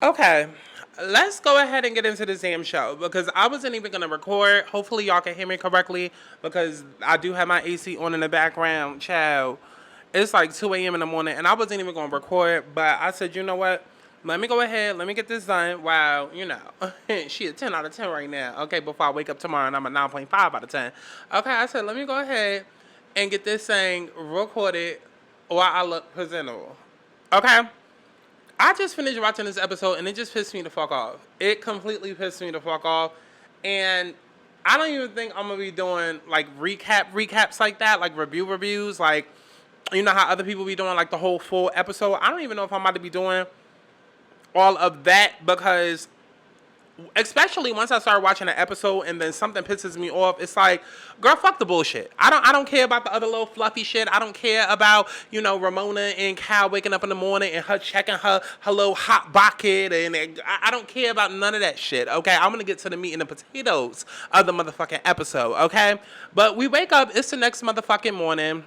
Okay, let's go ahead and get into this damn show because I wasn't even gonna record. Hopefully, y'all can hear me correctly because I do have my AC on in the background. Child, it's like 2 a.m. in the morning, and I wasn't even gonna record. But I said, you know what? Let me go ahead. Let me get this done. Wow, she a 10 out of 10 right now. Okay, before I wake up tomorrow and I'm a 9.5 out of 10. Okay, I said, let me go ahead and get this thing recorded while I look presentable. Okay. I just finished watching this episode and it just pissed me the fuck off. It completely pissed me the fuck off. And I don't even think I'm gonna be doing like recaps like that, like reviews, like you know how other people be doing like the whole full episode. I don't even know if I'm about to be doing all of that because especially once I start watching an episode and then something pisses me off, it's like, girl, fuck the bullshit. I don't care about the other little fluffy shit. I don't care about, Ramona and Cal waking up in the morning and her checking her little hot bucket and I don't care about none of that shit, okay? I'm gonna get to the meat and the potatoes of the motherfucking episode, okay? But we wake up, it's the next motherfucking morning.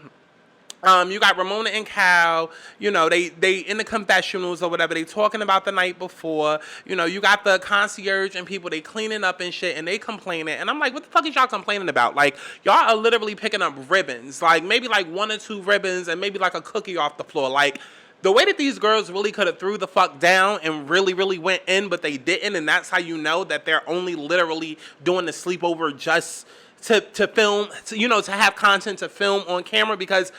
You got Ramona and Cal, they in the confessionals or whatever, they talking about the night before, you got the concierge and people, they cleaning up and shit, and they complaining, and I'm like, what the fuck is y'all complaining about? Like, y'all are literally picking up ribbons, like, maybe like 1 or 2 ribbons, and maybe like a cookie off the floor, like, the way that these girls really could have threw the fuck down and really, really went in, but they didn't, and that's how you know that they're only literally doing the sleepover just to film, to have content to film on camera, because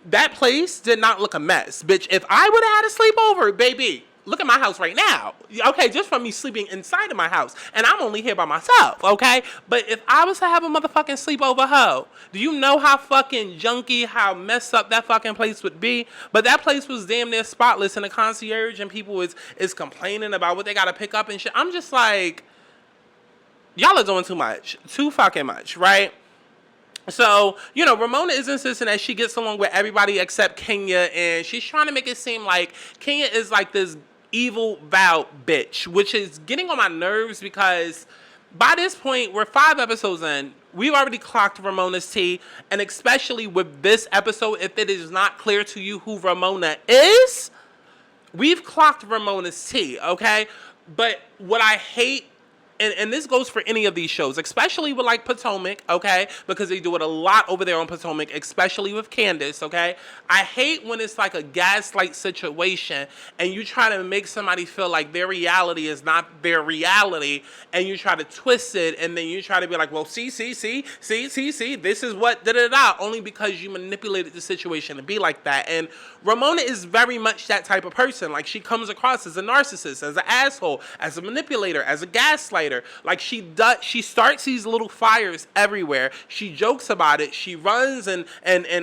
that place did not look a mess. Bitch, if I would have had a sleepover, baby, look at my house right now. Okay, just from me sleeping inside of my house. And I'm only here by myself, okay? But if I was to have a motherfucking sleepover hoe, do you know how fucking junky, how messed up that fucking place would be? But that place was damn near spotless, and the concierge and people is complaining about what they gotta pick up and shit. I'm just like, y'all are doing too much. Too fucking much, right? So, Ramona is insisting that she gets along with everybody except Kenya, and she's trying to make it seem like Kenya is like this evil, vowed bitch, which is getting on my nerves because by this point, we're 5 episodes in. We've already clocked Ramona's tea, and especially with this episode, if it is not clear to you who Ramona is, we've clocked Ramona's tea, okay? But what I hate, and this goes for any of these shows, especially with like Potomac, okay? Because they do it a lot over there on Potomac, especially with Candace, okay? I hate when it's like a gaslight situation and you try to make somebody feel like their reality is not their reality and you try to twist it and then you try to be like, well, see, this is what da-da-da, only because you manipulated the situation to be like that. And Ramona is very much that type of person. Like, she comes across as a narcissist, as an asshole, as a manipulator, as a gaslighter. Like, she starts these little fires everywhere. She jokes about it. She runs and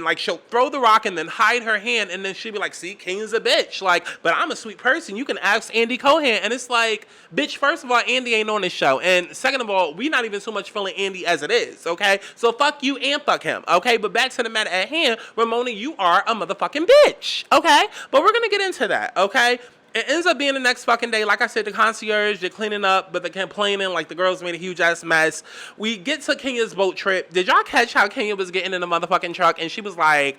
like, she'll throw the rock and then hide her hand, and then she'll be like, see, King's a bitch. Like, but I'm a sweet person. You can ask Andy Cohen. And it's like, bitch, first of all, Andy ain't on this show. And second of all, we not even so much feeling Andy as it is, okay? So fuck you and fuck him, okay? But back to the matter at hand, Ramona, you are a motherfucking bitch, okay? But we're gonna get into that, okay? It ends up being the next fucking day. Like I said, the concierge, they're cleaning up, but they're complaining like the girls made a huge ass mess. We get to Kenya's boat trip. Did y'all catch how Kenya was getting in the motherfucking truck and she was like,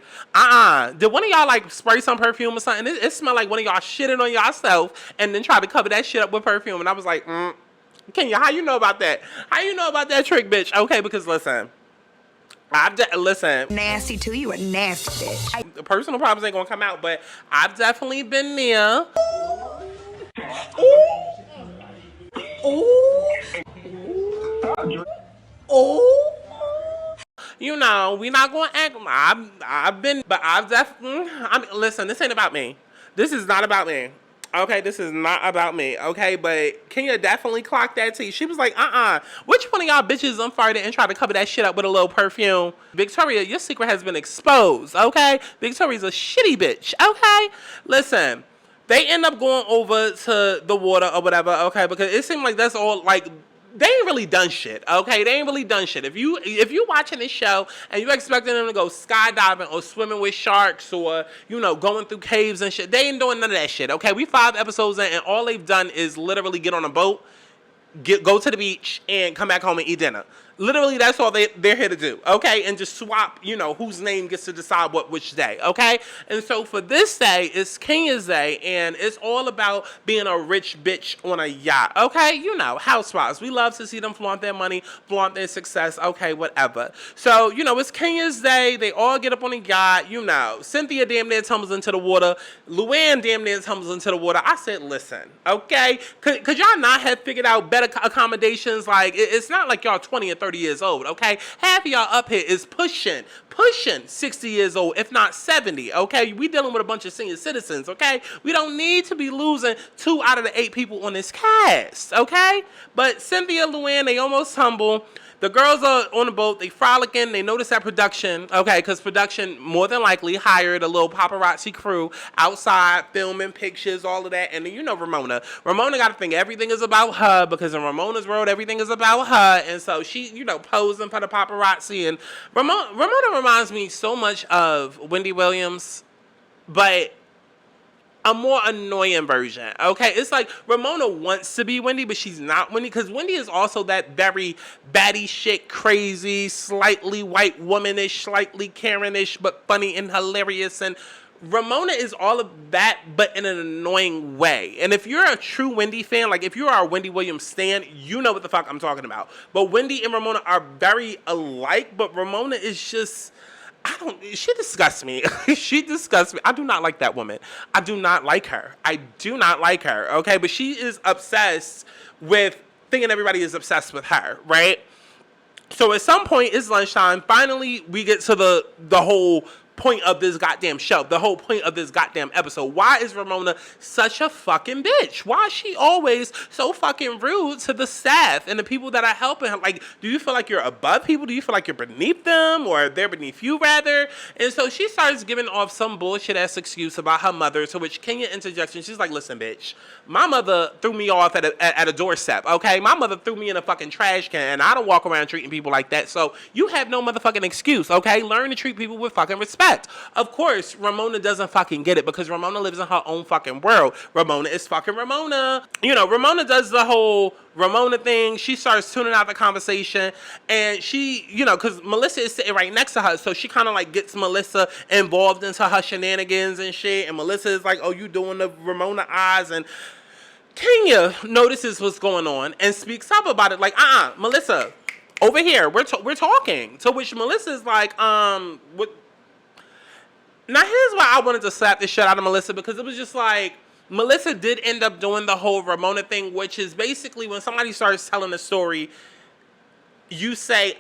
did one of y'all like spray some perfume or something? It smelled like one of y'all shitting on yourself and then try to cover that shit up with perfume. And I was like, Kenya, how you know about that? How you know about that trick, bitch? Okay, because listen. Listen. Nasty too, you a nasty bitch. The personal problems ain't gonna come out, but I've definitely been there. We not gonna act. Listen, this ain't about me. This is not about me. Okay, this is not about me, okay? But Kenya definitely clocked that tea. She was like, which one of y'all bitches farted and tried to cover that shit up with a little perfume? Victoria, your secret has been exposed, okay? Victoria's a shitty bitch, okay? Listen, they end up going over to the water or whatever, okay? Because it seemed like that's all, like, they ain't really done shit, okay? They ain't really done shit. If you watching this show and you expecting them to go skydiving or swimming with sharks or, going through caves and shit, they ain't doing none of that shit, okay? We 5 episodes in and all they've done is literally get on a boat, go to the beach, and come back home and eat dinner. Literally, that's all they're here to do, okay? And just swap, whose name gets to decide which day, okay? And so for this day, it's Kenya's day, and it's all about being a rich bitch on a yacht, okay? Housewives. We love to see them flaunt their money, flaunt their success, okay, whatever. So, it's Kenya's day. They all get up on a yacht, Cynthia damn near tumbles into the water. Luann damn near tumbles into the water. I said, listen, okay? Could y'all not have figured out better accommodations? Like, it's not like y'all 20 or 30 years old, okay? Half of y'all up here is pushing 60 years old, if not 70, okay? We dealing with a bunch of senior citizens, okay? We don't need to be losing 2 out of the 8 people on this cast, okay? But Cynthia, Luann, they almost tumble. The girls are on the boat, they frolicking, they notice that production, okay, because production more than likely hired a little paparazzi crew outside, filming pictures, all of that, and then Ramona. Ramona got to think everything is about her, because in Ramona's world, everything is about her, and so she, posing for the paparazzi, and Ramona reminds me so much of Wendy Williams, but a more annoying version, okay? It's like Ramona wants to be Wendy, but she's not Wendy, because Wendy is also that very batty shit, crazy, slightly white womanish, slightly Karen-ish, but funny and hilarious, and Ramona is all of that, but in an annoying way. And if you're a true Wendy fan, like if you are a Wendy Williams stan, you know what the fuck I'm talking about. But Wendy and Ramona are very alike, but Ramona is just... she disgusts me. She disgusts me. I do not like that woman. I do not like her. Okay? But she is obsessed with thinking everybody is obsessed with her, right? So at some point, it's lunchtime. Finally, we get to the whole point of this goddamn show, the whole point of this goddamn episode. Why is Ramona such a fucking bitch? Why is she always so fucking rude to the staff and the people that are helping her? Like, do you feel like you're above people? Do you feel like you're beneath them, or they're beneath you, rather? And so she starts giving off some bullshit ass excuse about her mother, to which Kenya interjects, and she's like, listen, bitch, my mother threw me off at a doorstep, okay? My mother threw me in a fucking trash can, and I don't walk around treating people like that, so you have no motherfucking excuse, okay? Learn to treat people with fucking respect. Of course, Ramona doesn't fucking get it, because Ramona lives in her own fucking world. Ramona is fucking Ramona. Ramona does the whole Ramona thing. She starts tuning out the conversation, and she, because Melissa is sitting right next to her, so she kind of like gets Melissa involved into her shenanigans and shit, and Melissa is like, oh, you doing the Ramona eyes, and Kenya notices what's going on and speaks up about it, like, Melissa, over here, we're talking. To which Melissa's like, what? Now, here's why I wanted to slap the shit out of Melissa, because it was just like, Melissa did end up doing the whole Ramona thing, which is basically when somebody starts telling a story, you say,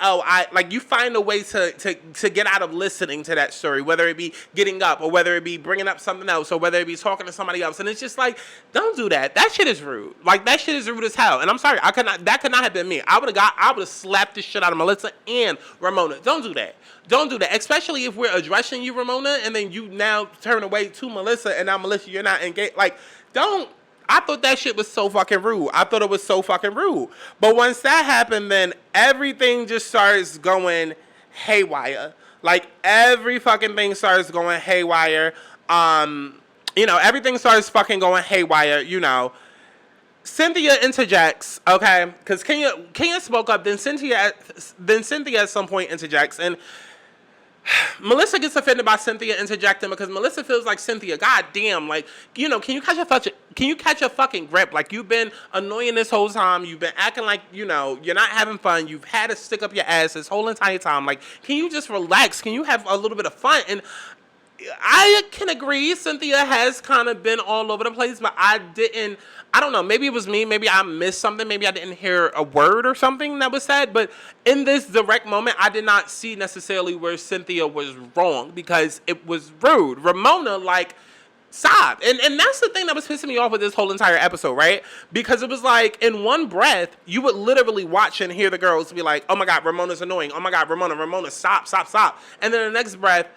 you find a way to get out of listening to that story, whether it be getting up, or whether it be bringing up something else, or whether it be talking to somebody else. And it's just like, don't do that. That shit is rude. Like, that shit is rude as hell. And I'm sorry, that could not have been me. I would have slapped the shit out of Melissa and Ramona. Don't do that. Don't do that. Especially if we're addressing you, Ramona, and then you now turn away to Melissa, and now Melissa, you're not engaged. Like, don't. I thought that shit was so fucking rude. I thought it was so fucking rude. But once that happened, then everything just starts going haywire. Like, every fucking thing starts going haywire. Everything starts fucking going haywire, Cynthia interjects, okay? Because Kenya spoke up, then Cynthia at some point interjects, and Melissa gets offended by Cynthia interjecting, because Melissa feels like, Cynthia, goddamn, like, can you catch a fucking grip? Like, you've been annoying this whole time. You've been acting like, you're not having fun. You've had to stick up your ass this whole entire time. Like, can you just relax? Can you have a little bit of fun? And I can agree, Cynthia has kind of been all over the place, but I don't know, maybe it was me, maybe I missed something, maybe I didn't hear a word or something that was said, but in this direct moment, I did not see necessarily where Cynthia was wrong, because it was rude. Ramona, sobbed. And that's the thing that was pissing me off with this whole entire episode, right? Because it was like, in one breath, you would literally watch and hear the girls be like, oh my God, Ramona's annoying. Oh my God, Ramona, stop. And then the next breath,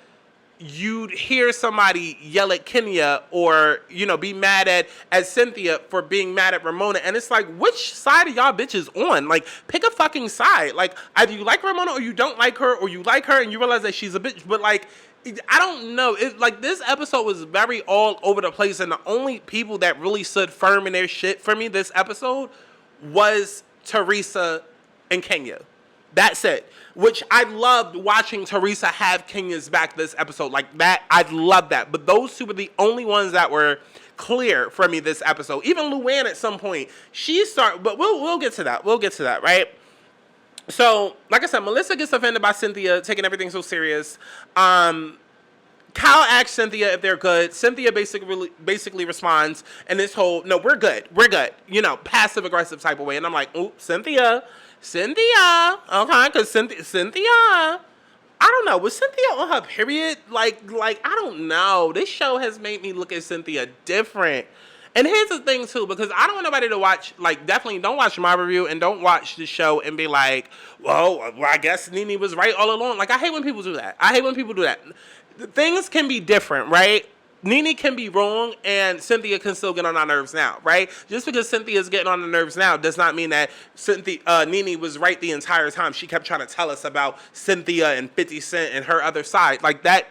you'd hear somebody yell at Kenya, or, be mad at Cynthia for being mad at Ramona. And it's like, which side of y'all bitches on? Like, pick a fucking side. Like, either you like Ramona, or you don't like her, or you like her and you realize that she's a bitch. But like, I don't know. This episode was very all over the place, and the only people that really stood firm in their shit for me this episode was Teresa and Kenya. That's it. Which I loved watching Teresa have Kenya's back this episode. Like that, I love that. But those two were the only ones that were clear for me this episode. Even Luann at some point, but we'll get to that. We'll get to that, right? So, like I said, Melissa gets offended by Cynthia taking everything so serious. Kyle asks Cynthia if they're good. Cynthia basically responds in this whole, no, we're good. We're good. You know, passive aggressive type of way. And I'm like, oh, Cynthia. Okay, because Cynthia, I don't know. Was Cynthia on her period? Like, I don't know. This show has made me look at Cynthia different. And here's the thing, too, because I don't want nobody to watch, like, definitely don't watch my review and don't watch the show and be like, well, I guess Nene was right all along. Like, I hate when people do that. Things can be different, right? Nene can be wrong and Cynthia can still get on our nerves now, right? Just because Cynthia's getting on the nerves now does not mean that Nene was right the entire time. She kept trying to tell us about Cynthia and 50 Cent and her other side. Like that,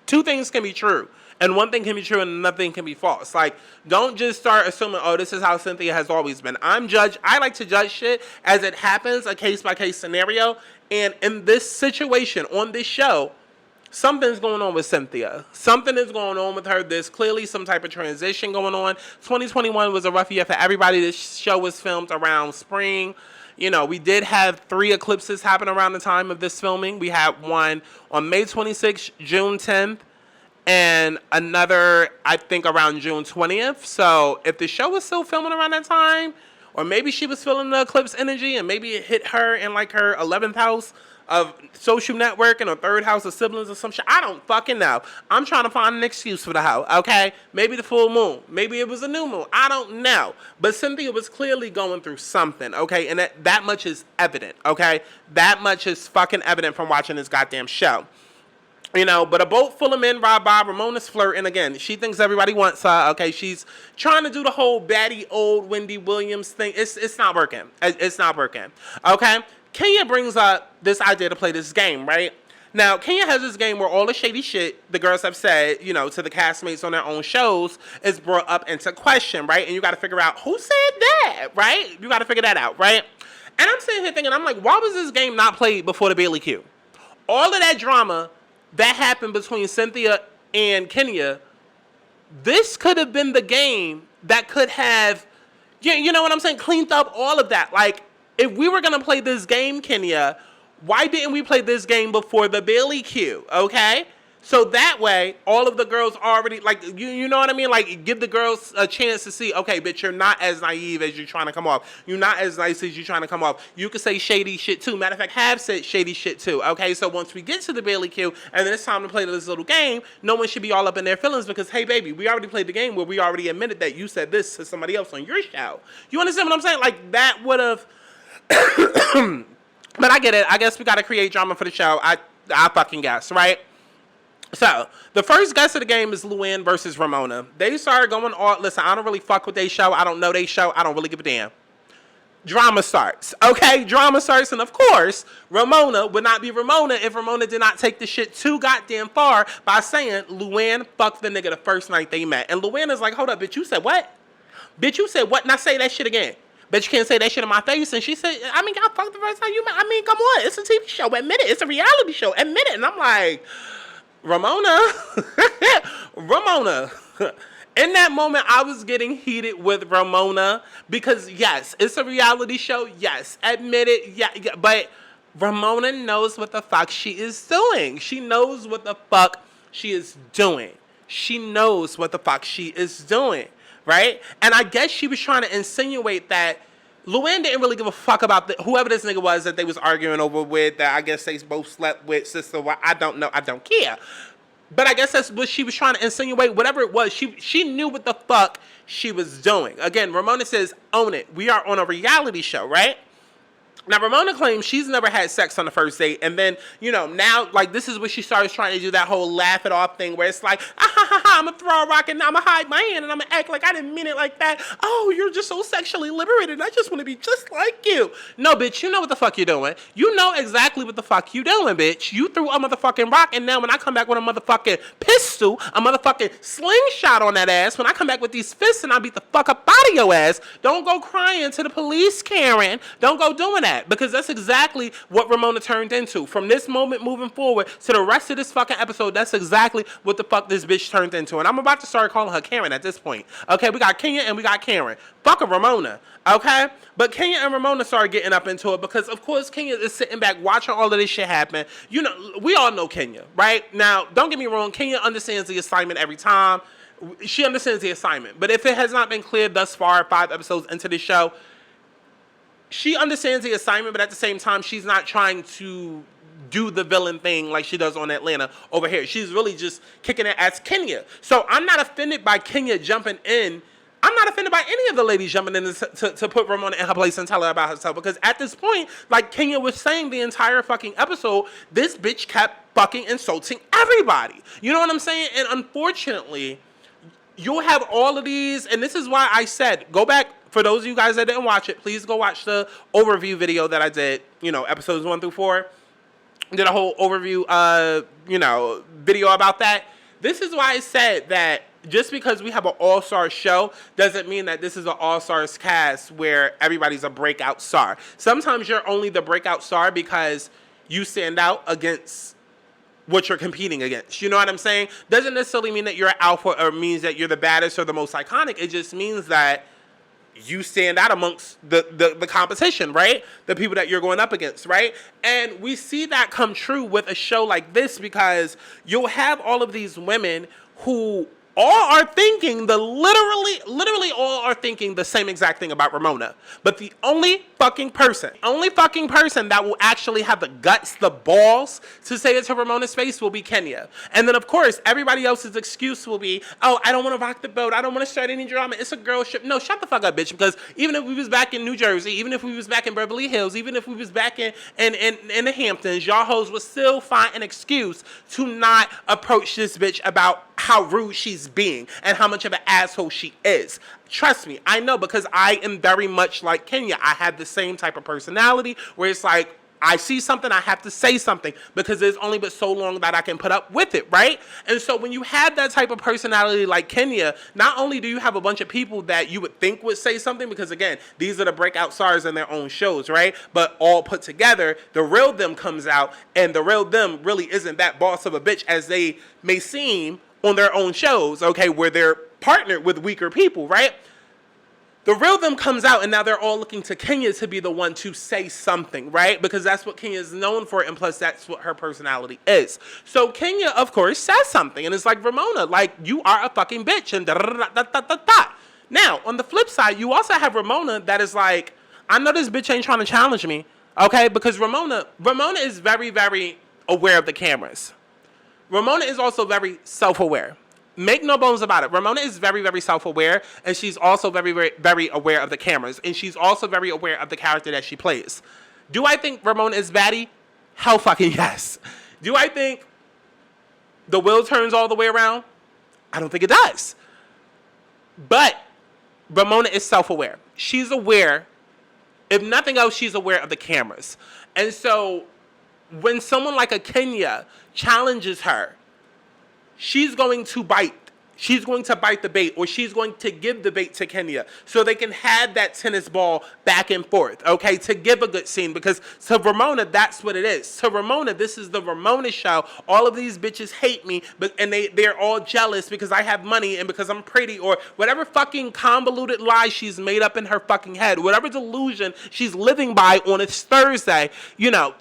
two things can be true. And one thing can be true and another thing can be false. Like, don't just start assuming, oh, this is how Cynthia has always been. I like to judge shit as it happens, a case-by-case scenario. And in this situation, on this show, something's going on with Cynthia. Something is going on with her. There's clearly some type of transition going on. 2021 was a rough year for everybody. This show was filmed around spring. You know, we did have 3 eclipses happen around the time of this filming. We had one on May 26th, June 10th, and another, I think, around June 20th. So if the show was still filming around that time, or maybe she was feeling the eclipse energy and maybe it hit her in like her 11th house of social network and a 3rd house of siblings or some shit. I don't fucking know. I'm trying to find an excuse for the hoe, okay? Maybe the full moon. Maybe it was a new moon. I don't know. But Cynthia was clearly going through something, okay? And that much is evident, okay? That much is fucking evident from watching this goddamn show. You know, but a boat full of men robbed by Ramona's flirting again. She thinks everybody wants her. Okay, she's trying to do the whole baddie old Wendy Williams thing. It's not working. It's not working. Okay, Kenya brings up this idea to play this game, right? Now, Kenya has this game where all the shady shit the girls have said, you know, to the castmates on their own shows is brought up into question, right? And you got to figure out who said that, right? You got to figure that out, right? And I'm sitting here thinking, I'm like, why was this game not played before the Bailey Q? All of that drama that happened between Cynthia and Kenya, this could have been the game that could have, you know what I'm saying, cleaned up all of that. Like, if we were going to play this game, Kenya, why didn't we play this game before the Bailey Q, okay? So that way, all of the girls already, like, you know what I mean? Like, give the girls a chance to see, okay, bitch, you're not as naive as you're trying to come off. You're not as nice as you're trying to come off. You could say shady shit, too. Matter of fact, have said shady shit, too, okay? So once we get to the Bailey Q, and then it's time to play this little game, no one should be all up in their feelings because, hey, baby, we already played the game where we already admitted that you said this to somebody else on your show. You understand what I'm saying? Like, that would have... But I get it. I guess we got to create drama for the show. I fucking guess, right? So, the first guest of the game is Luann versus Ramona. They started going on. Listen, I don't really fuck with they show. I don't know they show. I don't really give a damn. Drama starts. Okay? Drama starts. And of course, Ramona would not be Ramona if Ramona did not take the shit too goddamn far by saying Luann fucked the nigga the first night they met. And Luann is like, hold up, bitch, you said what? Bitch, you said what? Now say that shit again. Bet you can't say that shit in my face. And she said, I mean, y'all fucked the first time you met. I mean, come on. It's a TV show. Admit it. It's a reality show. Admit it. And I'm like... Ramona. In that moment, I was getting heated with Ramona because, yes, it's a reality show. Yes, admit it. Yeah, but Ramona knows what the fuck she is doing. She knows what the fuck she is doing. She knows what the fuck she is doing, right? And I guess she was trying to insinuate that Luann didn't really give a fuck about whoever this nigga was that they was arguing over with, that I guess they both slept with, sister. I don't know. I don't care. But I guess that's what she was trying to insinuate. Whatever it was, she knew what the fuck she was doing. Again, Ramona says, own it. We are on a reality show, right? Now, Ramona claims she's never had sex on the first date. And then, you know, now, like, this is what she starts trying to do, that whole laugh it off thing where it's like, I'm going to throw a rock and I'm going to hide my hand and I'm going to act like I didn't mean it like that. Oh, you're just so sexually liberated. I just want to be just like you. No, bitch, you know what the fuck you're doing. You know exactly what the fuck you doing, bitch. You threw a motherfucking rock and now when I come back with a motherfucking pistol, a motherfucking slingshot on that ass, when I come back with these fists and I beat the fuck up out of your ass, don't go crying to the police, Karen. Don't go doing that. that, because that's exactly what Ramona turned into. From this moment moving forward to the rest of this fucking episode, that's exactly what the fuck this bitch turned into. And I'm about to start calling her Karen at this point. Okay, we got Kenya and we got Karen. Fuck a Ramona. Okay? But Kenya and Ramona started getting up into it because, of course, Kenya is sitting back watching all of this shit happen. You know, we all know Kenya, right? Now, don't get me wrong, Kenya understands the assignment every time. She understands the assignment. But if it has not been clear thus far, 5 episodes into this show, she understands the assignment, but at the same time, she's not trying to do the villain thing like she does on Atlanta over here. She's really just kicking it as Kenya. So I'm not offended by Kenya jumping in. I'm not offended by any of the ladies jumping in to put Ramona in her place and tell her about herself. Because at this point, like Kenya was saying the entire fucking episode, this bitch kept fucking insulting everybody. You know what I'm saying? And unfortunately, you'll have all of these, and this is why I said, go back, for those of you guys that didn't watch it, please go watch the overview video that I did, you know, episodes 1 through 4. Did a whole overview, video about that. This is why I said that just because we have an all-star show doesn't mean that this is an all-stars cast where everybody's a breakout star. Sometimes you're only the breakout star because you stand out against what you're competing against. You know what I'm saying? Doesn't necessarily mean that you're an alpha or means that you're the baddest or the most iconic. It just means that you stand out amongst the competition, right? The people that you're going up against, right? And we see that come true with a show like this because you'll have all of these women who all are thinking literally all are thinking the same exact thing about Ramona. But the only fucking person that will actually have the guts, the balls to say it to Ramona's face will be Kenya. And then, of course, everybody else's excuse will be, oh, I don't want to rock the boat. I don't want to start any drama. It's a girl ship. No, shut the fuck up, bitch. Because even if we was back in New Jersey, even if we was back in Beverly Hills, even if we was back in the Hamptons, y'all hoes would still find an excuse to not approach this bitch about how rude she's being and how much of an asshole she is. Trust me, I know, because I am very much like Kenya. I have the same type of personality where it's like, I see something, I have to say something because there's only but so long that I can put up with it, right? And so when you have that type of personality like Kenya, not only do you have a bunch of people that you would think would say something, because again, these are the breakout stars in their own shows, right? But all put together, the real them comes out, and the real them really isn't that boss of a bitch as they may seem on their own shows, okay, where they're partnered with weaker people, right? The real them comes out, and now they're all looking to Kenya to be the one to say something, right? Because that's what Kenya is known for, and plus that's what her personality is. So Kenya, of course, says something, and it's like, Ramona, like, you are a fucking bitch, and da-da-da-da-da-da-da. Now, on the flip side, you also have Ramona that is like, I know this bitch ain't trying to challenge me, okay? Because Ramona is very, very aware of the cameras. Ramona is also very self-aware. Make no bones about it. Ramona is very, very self-aware, and she's also very, very, very aware of the cameras, and she's also very aware of the character that she plays. Do I think Ramona is baddie? Hell fucking yes. Do I think the wheel turns all the way around? I don't think it does. But Ramona is self-aware. She's aware. If nothing else, she's aware of the cameras. And so when someone like a Kenya challenges her, she's going to bite. She's going to bite the bait, or she's going to give the bait to Kenya so they can have that tennis ball back and forth, okay, to give a good scene. Because to Ramona, that's what it is. To Ramona, this is the Ramona show. All of these bitches hate me, and they're all jealous because I have money and because I'm pretty, or whatever fucking convoluted lie she's made up in her fucking head, whatever delusion she's living by on this Thursday, you know,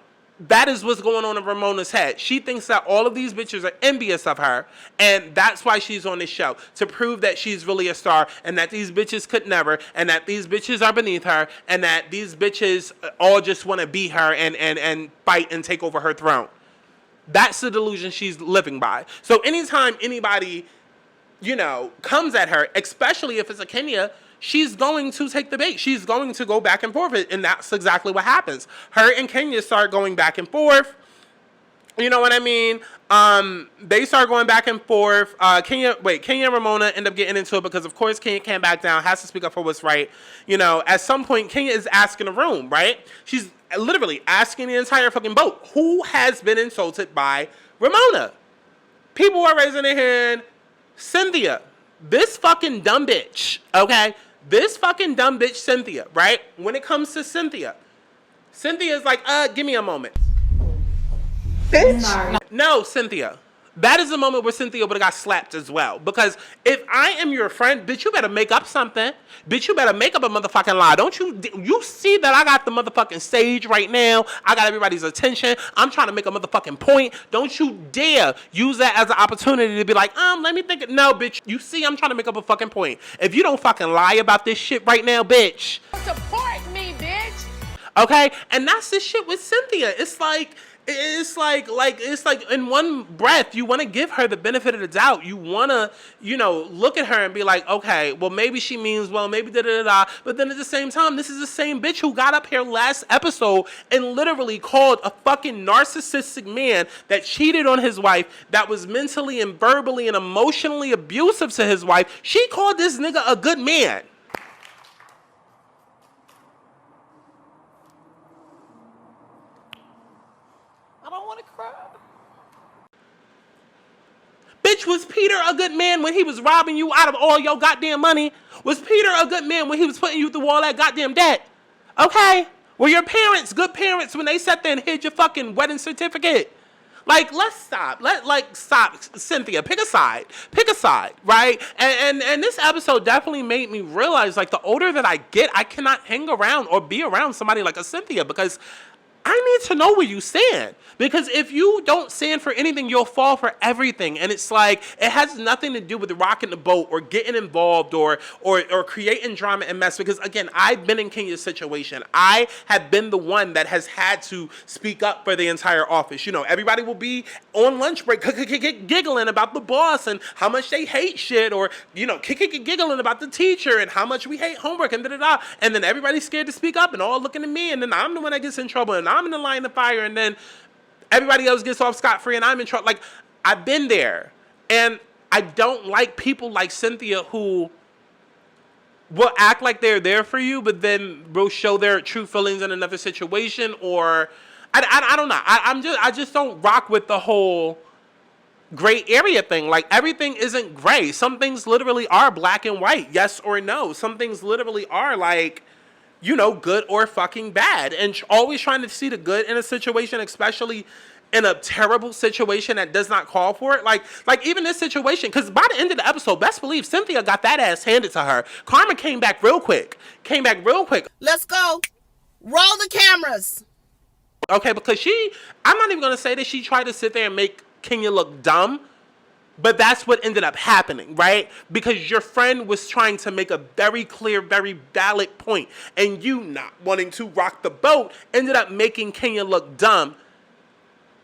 that is what's going on in Ramona's head. She thinks that all of these bitches are envious of her, and that's why she's on this show, to prove that she's really a star, and that these bitches could never, and that these bitches are beneath her, and that these bitches all just want to be her and fight and take over her throne. That's the delusion she's living by. So anytime anybody, you know, comes at her, especially if it's a Kenya, she's going to take the bait. She's going to go back and forth, and that's exactly what happens. Her and Kenya start going back and forth. You know what I mean? They start going back and forth. Kenya and Ramona end up getting into it because, of course, Kenya can't back down, has to speak up for what's right. You know, at some point, Kenya is asking the room, right? She's literally asking the entire fucking boat, who has been insulted by Ramona? People are raising their hand. Cynthia. This fucking dumb bitch, okay? This fucking dumb bitch, Cynthia, right? When it comes to Cynthia, Cynthia's like, give me a moment. Bitch. No, Cynthia. That is the moment where Cynthia would have got slapped as well. Because if I am your friend, bitch, you better make up something. Bitch, you better make up a motherfucking lie. Don't you see that I got the motherfucking stage right now? I got everybody's attention. I'm trying to make a motherfucking point. Don't you dare use that as an opportunity to be like, let me think. No, bitch, you see I'm trying to make up a fucking point. If you don't fucking lie about this shit right now, bitch. Support me, bitch. Okay? And that's the shit with Cynthia. It's like in one breath, you want to give her the benefit of the doubt. You want to, look at her and be like, okay, well, maybe she means well, maybe da-da-da-da. But then at the same time, this is the same bitch who got up here last episode and literally called a fucking narcissistic man that cheated on his wife, that was mentally and verbally and emotionally abusive to his wife. She called this nigga a good man. I don't want to cry. Bitch, was Peter a good man when he was robbing you out of all your goddamn money? Was Peter a good man when he was putting you through all that goddamn debt? Okay? Were your parents good parents when they sat there and hid your fucking wedding certificate? Like, let's stop. Stop. Cynthia, pick a side. Pick a side, right? And this episode definitely made me realize, like, the older that I get, I cannot hang around or be around somebody like a Cynthia, because I need to know where you stand. Because if you don't stand for anything, you'll fall for everything. And it's like, it has nothing to do with rocking the boat or getting involved or creating drama and mess. Because again, I've been in Kenya's situation. I have been the one that has had to speak up for the entire office. Everybody will be on lunch break giggling about the boss and how much they hate shit, or, giggling about the teacher and how much we hate homework and da-da-da. And then everybody's scared to speak up and all looking at me. And then I'm the one that gets in trouble and I'm in the line of fire. And then everybody else gets off scot-free and I'm in trouble. Like, I've been there. And I don't like people like Cynthia who will act like they're there for you, but then will show their true feelings in another situation. Or, I don't know. I just don't rock with the whole gray area thing. Like, everything isn't gray. Some things literally are black and white, yes or no. Some things literally are like, good or fucking bad. And always trying to see the good in a situation, especially in a terrible situation that does not call for it. Like even this situation, because by the end of the episode, best believe Cynthia got that ass handed to her. Karma came back real quick. Let's go. Roll the cameras. Okay, because I'm not even going to say that she tried to sit there and make Kenya look dumb. But that's what ended up happening, right? Because your friend was trying to make a very clear, very valid point. And you not wanting to rock the boat ended up making Kenya look dumb.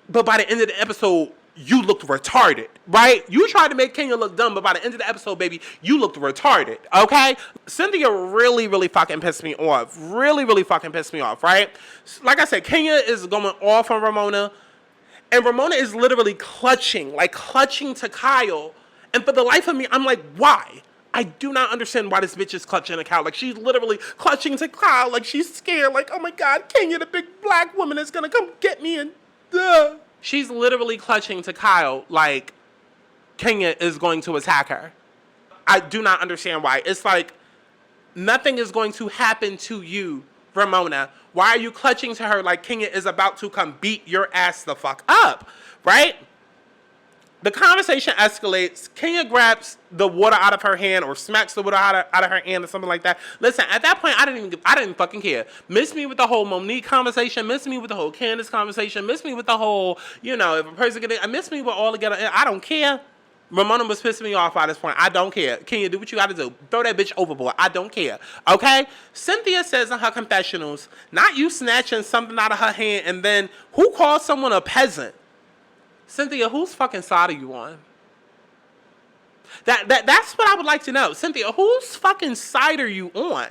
But by the end of the episode, you looked retarded, right? You tried to make Kenya look dumb, but by the end of the episode, baby, you looked retarded, okay? Cynthia really, really fucking pissed me off. Really, really fucking pissed me off, right? Like I said, Kenya is going off on Ramona. And Ramona is literally clutching to Kyle. And for the life of me, I'm like, why? I do not understand why this bitch is clutching to Kyle. Like, she's literally clutching to Kyle. Like, she's scared. Like, oh my God, Kenya, the big black woman, is going to come get me. And she's literally clutching to Kyle like Kenya is going to attack her. I do not understand why. It's like, nothing is going to happen to you, Ramona. Why are you clutching to her like Kenya is about to come beat your ass the fuck up, right? The conversation escalates. Kenya grabs the water out of her hand or smacks the water out of her hand or something like that. Listen, at that point, I didn't fucking care. Miss me with the whole Monique conversation. Miss me with the whole Candace conversation. Miss me with the whole, if a person miss me with all together. I don't care. Ramona was pissing me off at this point. I don't care. Kenya, do what you gotta do. Throw that bitch overboard. I don't care. Okay? Cynthia says in her confessionals, not you snatching something out of her hand and then who calls someone a peasant? Cynthia, whose fucking side are you on? That's what I would like to know. Cynthia, whose fucking side are you on?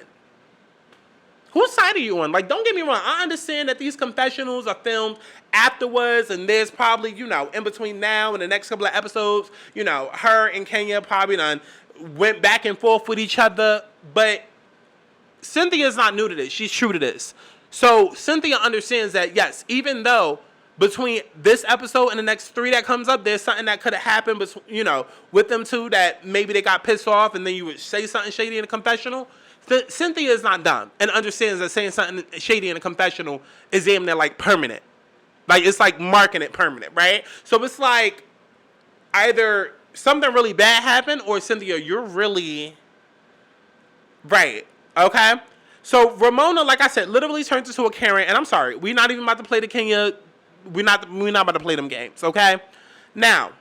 Whose side are you on? Like, don't get me wrong. I understand that these confessionals are filmed afterwards, and there's probably, in between now and the next couple of episodes, her and Kenya probably done went back and forth with each other. But Cynthia's not new to this. She's true to this. So Cynthia understands that, yes, even though between this episode and the next 3 that comes up, there's something that could have happened, with them two that maybe they got pissed off and then you would say something shady in a confessional. Cynthia is not dumb and understands that saying something shady in a confessional is damn near like permanent. Like, it's like marking it permanent, right? So it's like either something really bad happened or Cynthia, you're really right. Okay? So Ramona, like I said, literally turns into a Karen, and I'm sorry, we're not even about to play the Kenya. We're not about to play them games, okay? Now,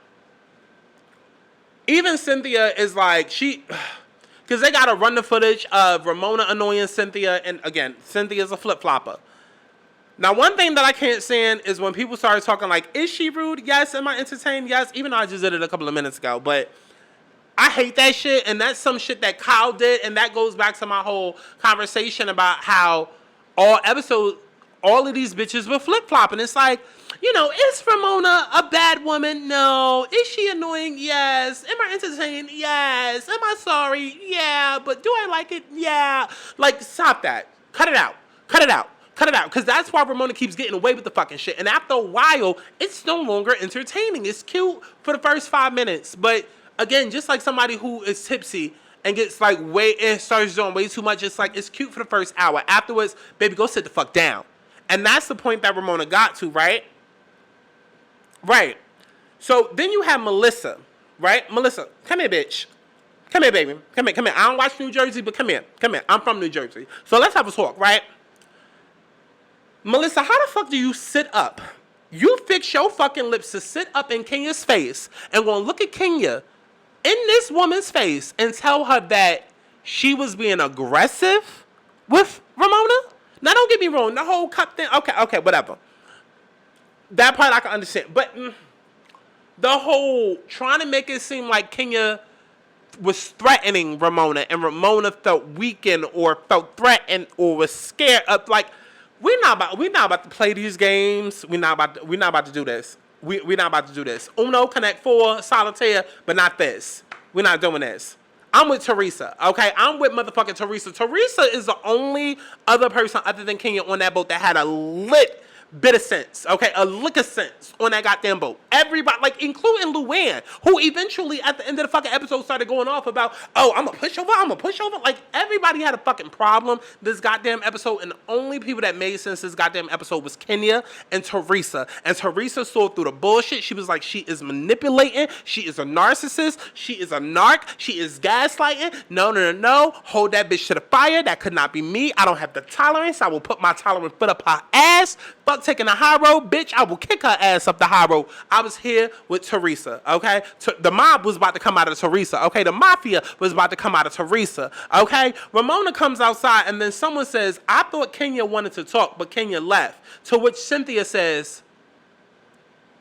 even Cynthia is like, because they got to run the footage of Ramona annoying Cynthia, and again, Cynthia's a flip-flopper. Now, one thing that I can't stand is when people start talking like, is she rude? Yes. Am I entertained? Yes. Even though I just did it a couple of minutes ago. But I hate that shit. And that's some shit that Kyle did. And that goes back to my whole conversation about how all of these bitches were flip-flopping. It's like, is Ramona a bad woman? No. Is she annoying? Yes. Am I entertained? Yes. Am I sorry? Yeah. But do I like it? Yeah. Like, stop that. Cut it out. Cut it out. Cut it out, because that's why Ramona keeps getting away with the fucking shit. And after a while, it's no longer entertaining. It's cute for the first 5 minutes. But again, just like somebody who is tipsy and gets like starts doing way too much, it's like, it's cute for the first hour. Afterwards, baby, go sit the fuck down. And that's the point that Ramona got to, right? Right. So then you have Melissa, right? Melissa, come here, bitch. Come here, baby. Come here, come here. I don't watch New Jersey, but come here. Come here. I'm from New Jersey. So let's have a talk, right? Melissa, how the fuck do you sit up? You fix your fucking lips to sit up in Kenya's face and gonna look at Kenya in this woman's face and tell her that she was being aggressive with Ramona? Now, don't get me wrong. The whole cup thing, okay, whatever. That part I can understand. But the whole trying to make it seem like Kenya was threatening Ramona and Ramona felt weakened or felt threatened or was scared of, like, we're not about to play these games. We're not about to do this. We're not about to do this. Uno, Connect Four, Solitaire, but not this. We're not doing this. I'm with Teresa, okay? I'm with motherfucking Teresa. Teresa is the only other person other than Kenya on that boat that had a lit bit of sense, okay? A lick of sense on that goddamn boat. Everybody, like, including Luann, who eventually at the end of the fucking episode started going off about, oh, I'm gonna push over. Like, everybody had a fucking problem this goddamn episode, and the only people that made sense this goddamn episode was Kenya and Teresa. And Teresa saw through the bullshit. She was like, she is manipulating. She is a narcissist. She is a narc. She is gaslighting. No. Hold that bitch to the fire. That could not be me. I don't have the tolerance. I will put my tolerant foot up her ass. Fuck taking the high road, bitch. I will kick her ass up the high road. I was here with Teresa, okay? The mob was about to come out of Teresa, okay? The mafia was about to come out of Teresa, okay? Ramona comes outside and then someone says, I thought Kenya wanted to talk, but Kenya left. To which Cynthia says,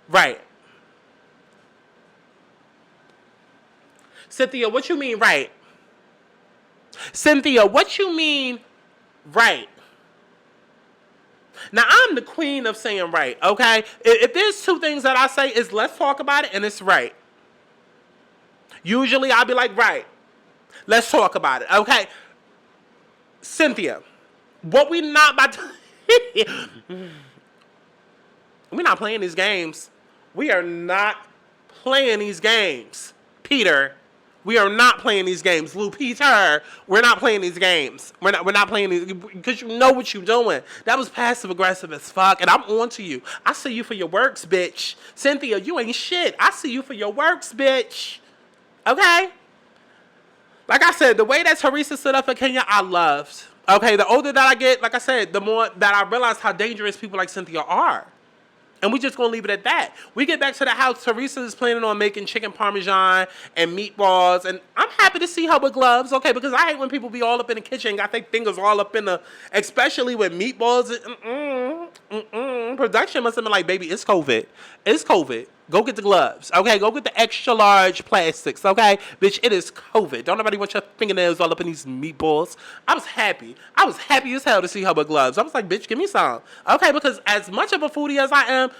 right. Cynthia, what you mean right? Cynthia, what you mean right? Now, I'm the queen of saying right, okay? If there's two things that I say is let's talk about it and it's right. Usually, I'll be like, right. Let's talk about it, okay? Cynthia, what we not about to... We're not playing these games. We are not playing these games, Peter. We are not playing these games. Lou Peter, we're not playing these games. We're not playing these, because you know what you're doing. That was passive aggressive as fuck, and I'm on to you. I see you for your works, bitch. Cynthia, you ain't shit. I see you for your works, bitch. Okay? Like I said, the way that Teresa stood up for Kenya, I loved. Okay, the older that I get, like I said, the more that I realize how dangerous people like Cynthia are. And we just gonna leave it at that. We get back to the house. Teresa is planning on making chicken parmesan and meatballs, and I'm happy to see her with gloves, okay? Because I hate when people be all up in the kitchen, got their fingers all up in the, especially with meatballs. Production must have been like, baby, it's COVID. It's COVID. Go get the gloves, okay? Go get the extra large plastics, okay? Bitch, it is COVID. Don't nobody want your fingernails all up in these meatballs. I was happy. I was happy as hell to see her with gloves. I was like, bitch, give me some. Okay, because as much of a foodie as I am,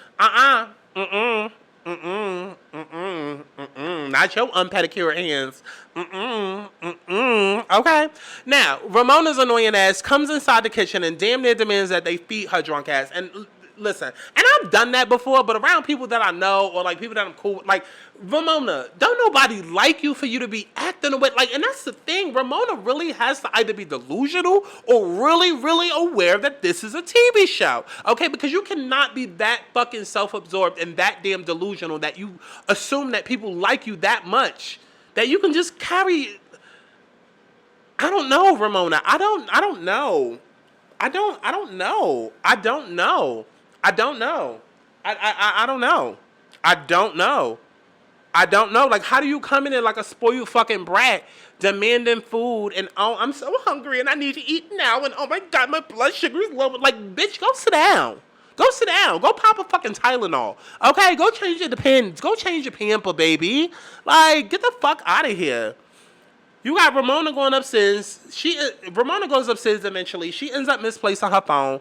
not your unpedicured hands. Okay? Now, Ramona's annoying ass comes inside the kitchen and damn near demands that they feed her drunk ass. And listen, and I've done that before, but around people that I know or like people that I'm cool with, like Ramona, don't nobody like you for you to be acting away. Like, and that's the thing. Ramona really has to either be delusional or really, really aware that this is a TV show. Okay, because you cannot be that fucking self-absorbed and that damn delusional that you assume that people like you that much that you can just carry. I don't know, Ramona. I don't know. I don't know. I don't know. I don't know. I don't know. I don't know. Like, how do you come in there like a spoiled fucking brat, demanding food, and oh, I'm so hungry and I need to eat now, and oh my god, my blood sugar is low. Like, bitch, go sit down. Go sit down. Go pop a fucking Tylenol. Okay, go change your Depends. Go change your pamper, baby. Like, get the fuck out of here. You got Ramona going upstairs. Ramona goes upstairs eventually. She ends up misplacing her phone.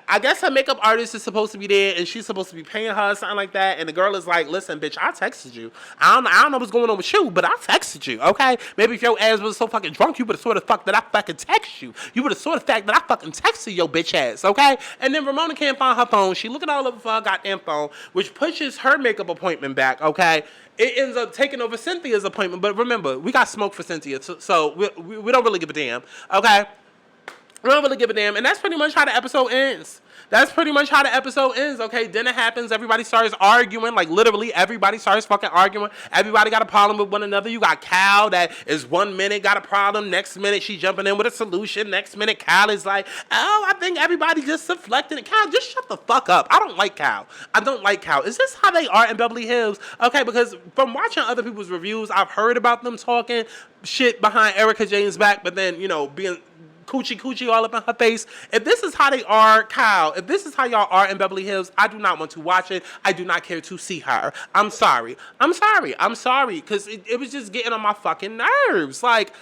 I guess her makeup artist is supposed to be there, and she's supposed to be paying her or something like that. And the girl is like, "Listen, bitch, I texted you. I don't know what's going on with you, but I texted you. Okay, maybe if your ass was so fucking drunk, you would have sort of fucked that I fucking text you. You would have sort of fact that I fucking texted your bitch ass. Okay." And then Ramona can't find her phone. She looking all over for her goddamn phone, which pushes her makeup appointment back. Okay. It ends up taking over Cynthia's appointment. But remember, we got smoke for Cynthia, so we don't really give a damn. Okay. We don't really give a damn. And that's pretty much how the episode ends. Okay, dinner happens. Everybody starts arguing. Like, literally, everybody starts fucking arguing. Everybody got a problem with one another. You got Cal that is 1 minute got a problem. Next minute, she jumping in with a solution. Next minute, Cal is like, oh, I think everybody just deflected. Cal, just shut the fuck up. I don't like Cal. Is this how they are in Beverly Hills? Okay, because from watching other people's reviews, I've heard about them talking shit behind Erica Jane's back, but then, being coochie all up in her face. If this is how they are, Kyle, if this is how y'all are in Beverly Hills, I do not want to watch it. I do not care to see her. I'm sorry. Because it was just getting on my fucking nerves. Like,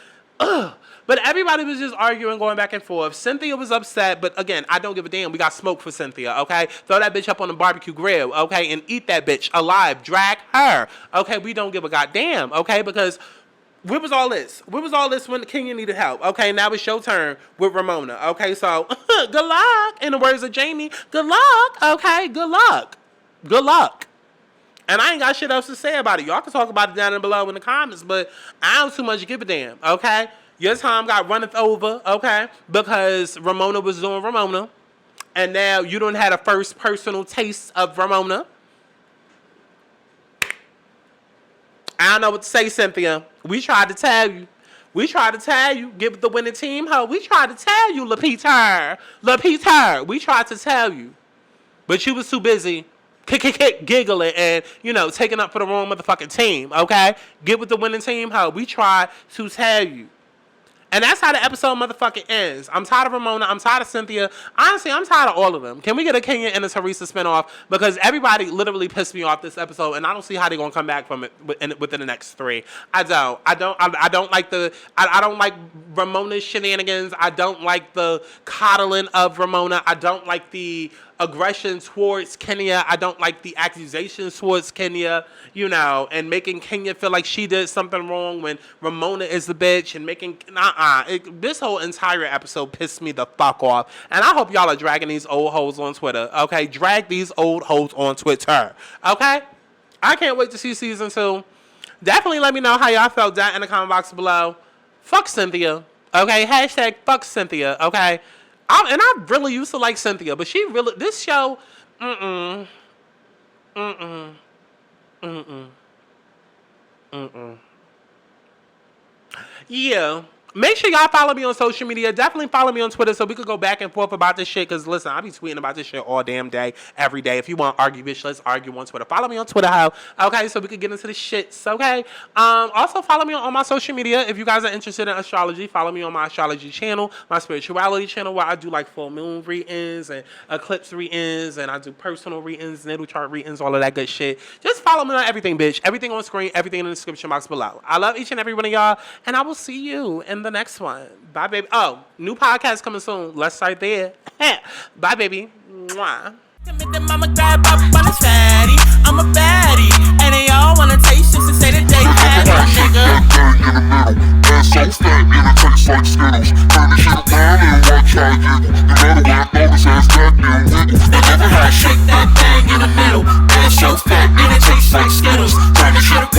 ugh. But everybody was just arguing, going back and forth. Cynthia was upset, but again, I don't give a damn. We got smoke for Cynthia, okay? Throw that bitch up on the barbecue grill, okay? And eat that bitch alive. Drag her, okay? We don't give a goddamn, okay? Because where was all this? When Kenya needed help? Okay, now it's your turn with Ramona. Okay, so good luck. In the words of Jamie, good luck. Okay, good luck. And I ain't got shit else to say about it. Y'all can talk about it down below in the comments, but I don't too much give a damn. Okay, your time got runneth over. Okay, because Ramona was doing Ramona, and now you don't have a first personal taste of Ramona. I don't know what to say, Cynthia. We tried to tell you. Give it the winning team, ho. We tried to tell you, Lapita. We tried to tell you. But you was too busy giggling and, taking up for the wrong motherfucking team, okay? Get with the winning team, ho. We tried to tell you. And that's how the episode motherfucking ends. I'm tired of Ramona. I'm tired of Cynthia. Honestly, I'm tired of all of them. Can we get a Kenya and a Teresa spinoff? Because everybody literally pissed me off this episode, and I don't see how they're gonna come back from it within the next 3. I don't like Ramona's shenanigans. I don't like the coddling of Ramona. I don't like the aggression towards Kenya. I don't like the accusations towards Kenya, and making Kenya feel like she did something wrong when Ramona is the bitch, and making this whole entire episode pissed me the fuck off. And I hope y'all are dragging these old hoes on Twitter. Okay, drag these old hoes on Twitter. Okay, I can't wait to see season 2. Definitely let me know how y'all felt down in the comment box below. Fuck Cynthia. Okay, hashtag fuck Cynthia. Okay. I really used to like Cynthia, but this show, yeah. Make sure y'all follow me on social media. Definitely follow me on Twitter so we could go back and forth about this shit. Because, listen, I be tweeting about this shit all damn day, every day. If you want to argue, bitch, let's argue on Twitter. Follow me on Twitter, how? Okay, so we could get into the shits, okay? Also, follow me on all my social media. If you guys are interested in astrology, follow me on my astrology channel, my spirituality channel, where I do, like, full moon readings and eclipse readings, and I do personal readings, natal chart readings, all of that good shit. Just follow me on everything, bitch. Everything on screen, everything in the description box below. I love each and every one of y'all, and I will see you in the next one. Bye, baby. Oh, new podcast coming soon. Let's start there. Bye, baby. Mwah. I'm a grab up on a fatty. I'm a baddie. And they all wanna taste just to say that they had a nigga. Ass so fat, and it tastes like Skittles. Turn the shit down and watch how I giggle. You better whack all this ass back and wiggle. shake that thing in the middle. Ass so fat and it tastes like Skittles. Turn the shit up.